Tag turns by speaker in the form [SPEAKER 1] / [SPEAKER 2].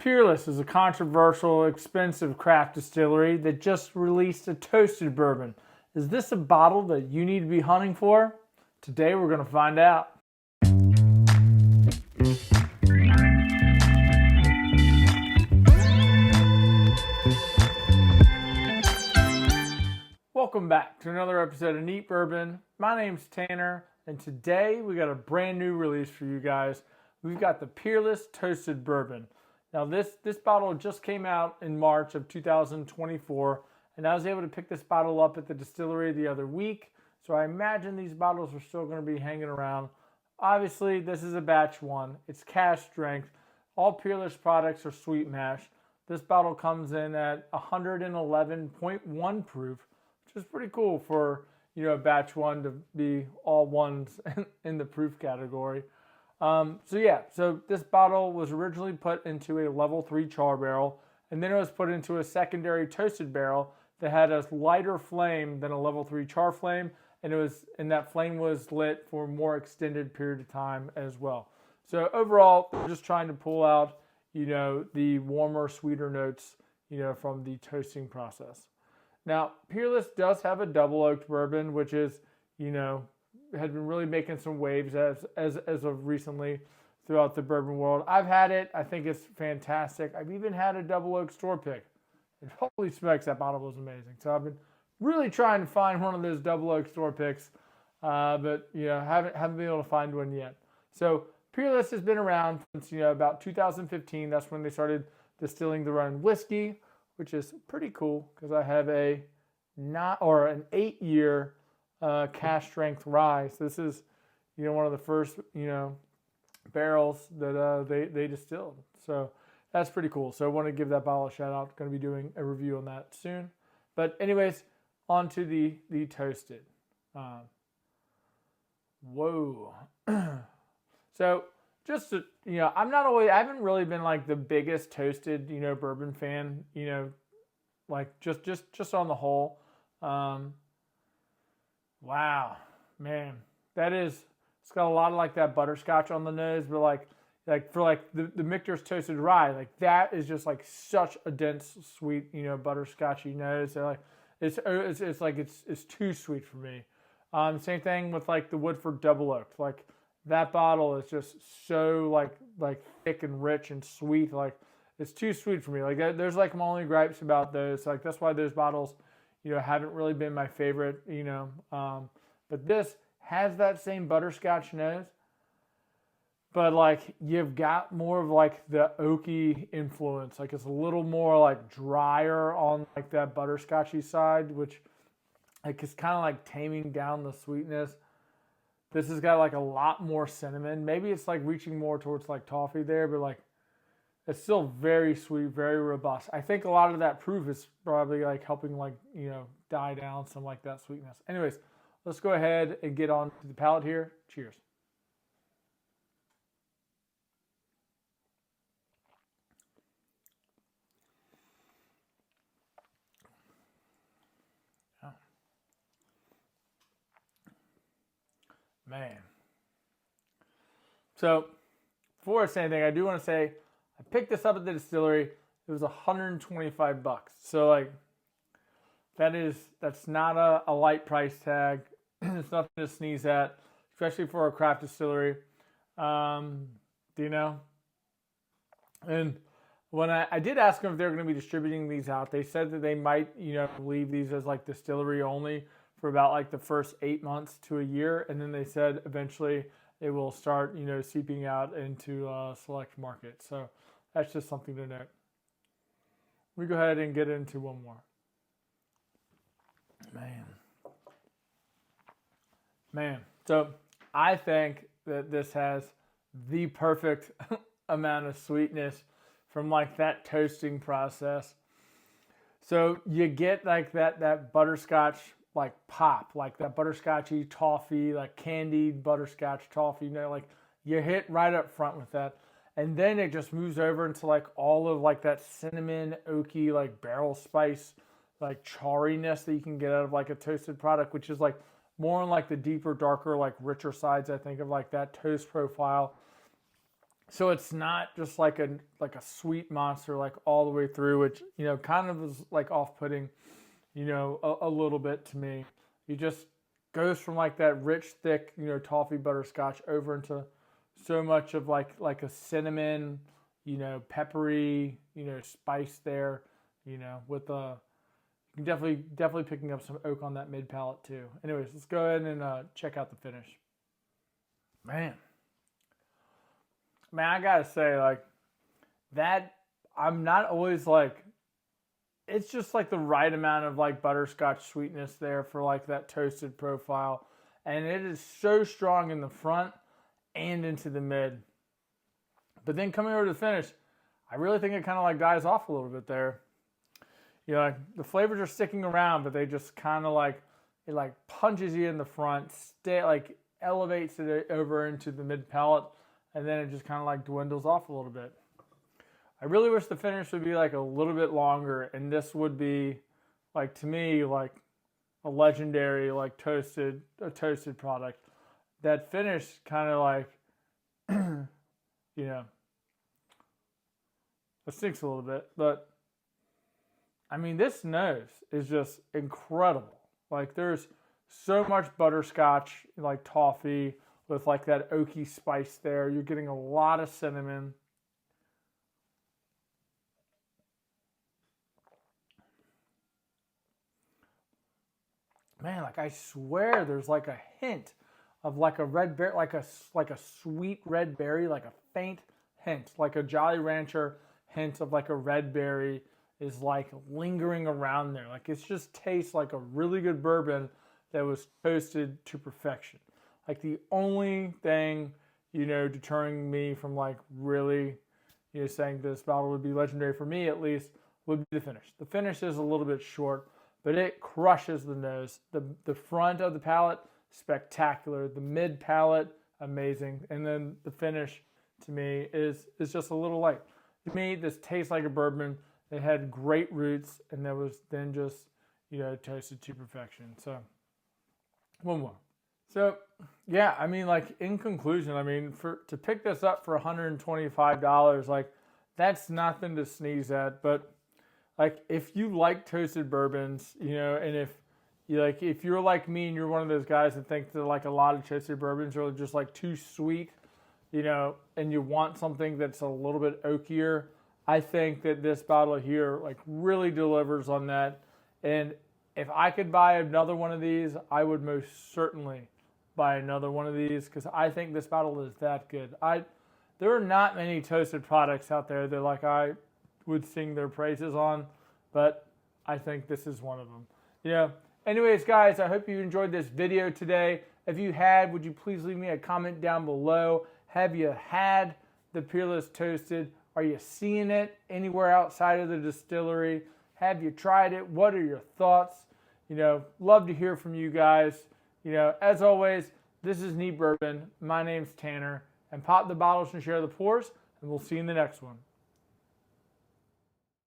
[SPEAKER 1] Peerless is a controversial, expensive craft distillery that just released a toasted bourbon. Is this a bottle that you need to be hunting for? Today we're going to find out. Welcome back to another episode of Neat Bourbon. My name's Tanner, and today we got a brand new release for you guys. We've got the Peerless Toasted Bourbon. Now this bottle just came out in March of 2024, and I was able to pick this bottle up at the distillery the other week, so I imagine these bottles are still going to be hanging around. Obviously, this is a batch one. It's cask strength. All Peerless products are sweet mash. This bottle comes in at 111.1 proof, which is pretty cool for, a batch one to be all ones in the proof category. So this bottle was originally put into a level 3 char barrel, and then it was put into a secondary toasted barrel that had a lighter flame than a level 3 char flame, and that flame was lit for a more extended period of time as well. So overall, we're just trying to pull out, the warmer, sweeter notes, from the toasting process. Now, Peerless does have a double oaked bourbon, which is, had been really making some waves as of recently throughout the bourbon world. I've had it. I think it's fantastic. I've even had a double oak store pick. And holy smokes, that bottle was amazing. So I've been really trying to find one of those double oak store picks, but haven't been able to find one yet. So Peerless has been around since about 2015. That's when they started distilling their own whiskey, which is pretty cool because I have an 8-year cask strength rye. So this is, one of the first, barrels that they distilled. So that's pretty cool. So I want to give that bottle a shout out. Going to be doing a review on that soon. But anyways, on to the toasted. Whoa. So just to, I haven't really been like the biggest toasted, bourbon fan, like just on the whole. Wow, man, it's got a lot of like that butterscotch on the nose, but like for the Michter's Toasted Rye, like that is just like such a dense, sweet, butterscotchy nose. So like it's too sweet for me. Same thing with like the Woodford Double Oak. Like that bottle is just so like thick and rich and sweet. Like it's too sweet for me. Like there's like my only gripes about those. Like that's why those bottles, haven't really been my favorite. But this has that same butterscotch nose, but like you've got more of like the oaky influence. Like it's a little more like drier on like that butterscotchy side, which like is kind of like taming down the sweetness. This has got like a lot more cinnamon. Maybe it's like reaching more towards like toffee there, but like it's still very sweet, very robust. I think a lot of that proof is probably like helping like, die down some like that sweetness. Anyways, let's go ahead and get on to the palate here. Cheers. Oh. Man. So, before I say anything, I do want to say I picked this up at the distillery. It was $125. So like that's not a light price tag. It's nothing to sneeze at, especially for a craft distillery. And when I did ask them if they're going to be distributing these out, they said that they might, leave these as like distillery only for about like the first 8 months to a year. And then they said eventually it will start, seeping out into select markets. So that's just something to note. We go ahead and get into one more. Man. So I think that this has the perfect amount of sweetness from like that toasting process. So you get like that butterscotch like pop, like that butterscotchy toffee, like candied butterscotch toffee, like you hit right up front with that. And then it just moves over into like all of like that cinnamon, oaky, like barrel spice, like charriness that you can get out of like a toasted product, which is like more on like the deeper, darker, like richer sides, I think, of like that toast profile. So it's not just like a sweet monster like all the way through, which kind of is like off-putting, a little bit to me. You just goes from like that rich, thick, toffee butterscotch over into so much of like a cinnamon, peppery, spice there, with definitely picking up some oak on that mid palate too. Anyways, let's go ahead and check out the finish. Man, I gotta say, like, that, I'm not always like, it's just like the right amount of like butterscotch sweetness there for like that toasted profile. And it is so strong in the front and into the mid. But then coming over to the finish, I really think it kind of like dies off a little bit there. Like the flavors are sticking around, but they just kind of like, it like punches you in the front, like elevates it over into the mid palate, and then it just kind of like dwindles off a little bit. I really wish the finish would be like a little bit longer, and this would be like, to me, like a legendary like toasted product. That finish kind of like, it stinks a little bit, but I mean, this nose is just incredible. Like there's so much butterscotch, like toffee with like that oaky spice there. You're getting a lot of cinnamon. Man, like I swear there's like a hint of like a red berry, like a sweet red berry, like a faint hint, like a Jolly Rancher hint of like a red berry is like lingering around there. Like it just tastes like a really good bourbon that was toasted to perfection. Like the only thing, deterring me from like really, saying this bottle would be legendary for me at least, would be the finish. The finish is a little bit short, but it crushes the nose. The front of the palate, spectacular. The mid palate, amazing. And then the finish, to me, is just a little light. To me, this tastes like a bourbon. It had great roots, and that was then just, toasted to perfection. So, one more. So, yeah, I mean, like, in conclusion, I mean, to pick this up for $125, like, that's nothing to sneeze at. But, like, if you like toasted bourbons, and if you're like me and you're one of those guys that think that, like, a lot of toasted bourbons are just, like, too sweet, and you want something that's a little bit oakier, I think that this bottle here like really delivers on that. And if I could buy another one of these, I would most certainly buy another one of these because I think this bottle is that good. There are not many toasted products out there that like I would sing their praises on, but I think this is one of them. Anyways, guys, I hope you enjoyed this video today. If you had, would you please leave me a comment down below? Have you had the Peerless Toasted? Are you seeing it anywhere outside of the distillery? Have you tried it? What are your thoughts? Love to hear from you guys. As always, this is Neat Bourbon. My name's Tanner. And pop the bottles and share the pours, and we'll see you in the next one.